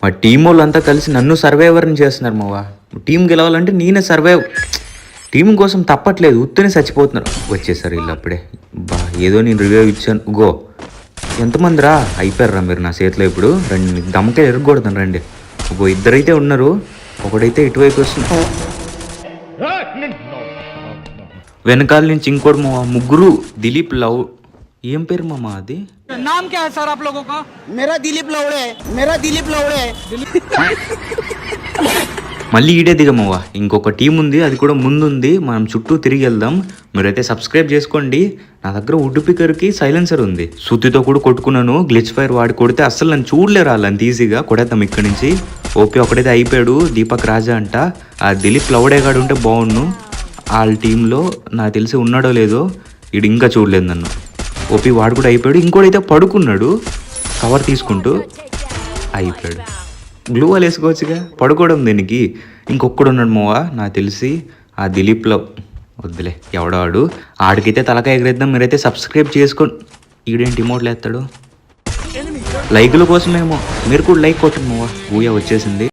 మా టీం వాళ్ళంతా కలిసి నన్ను సర్వైవర్ని చేస్తున్నారు మావా. టీం గెలవాలంటే నేనే సర్వైవ్. టీం కోసం తప్పట్లేదు, ఉత్తనే చచ్చిపోతున్నారు. వచ్చేసారు వీళ్ళు అప్పుడే. బా ఏదో నేను రివ్యూ ఇచ్చాను. గో ఎంతమంది రా అయిపోయారా మీరు నా చేతిలో. ఇప్పుడు రండి దమ్మకే ఎరగకూడదు రండి. గో ఇద్దరైతే ఉన్నారు, ఒకడైతే ఇటువైపు వస్తుంది. వెనకాల నుంచి ఇంకోటి మా ముగ్గురు. దిలీప్ లవ్ ఏం పేరు మామ అది? नाम क्या है सर आप लोगों का? मेरा दिलीप लवड़े మళ్ళీ ఈడే దిగమవ్వా. ఇంకొక టీం ఉంది, అది కూడా ముందుంది. మనం చుట్టూ తిరిగి వెళ్దాం. మీరైతే సబ్స్క్రైబ్ చేసుకోండి. నా దగ్గర వుడ్ పికర్కి సైలెన్సర్ ఉంది. సుత్తితో కూడా కొట్టుకున్నాను. గ్లిచ్ ఫైర్ వాడి కొడితే అస్సలు నన్ను చూడలేరు వాళ్ళు అంత ఈజీగా. కొడేద్దాం ఇక్కడి నుంచి. ఓపీ ఒకడైతే అయిపోయాడు, దీపక్ రాజా అంట. ఆ దిలీప్ లవడేగాడు ఉంటే బాగుండు. వాళ్ళ టీంలో నాకు తెలిసి ఉన్నాడో లేదో, వీడు ఇంకా చూడలేదు నన్ను. ఓపీ వాడు కూడా అయిపోయాడు. ఇంకోడైతే పడుకున్నాడు కవర్ తీసుకుంటూ. అయిపోయాడు. గ్లూ వాల్ వేసుకోవచ్చుగా, పడుకోవడం దీనికి. ఇంకొక్కడు ఉన్నాడు మోవా నాకు తెలిసి, ఆ దిలీప్లో. వద్దులే ఎవడాడు. ఆడికైతే తలకాయ ఎగరేద్దాం. మీరైతే సబ్స్క్రైబ్ చేసుకోండి. ఈడేంటి ఇమోట్లు వేస్తాడు. లైకుల కోసమేమో. మీరు కూడా లైక్ కొట్టండి మోవా. ఊయా వచ్చేసింది.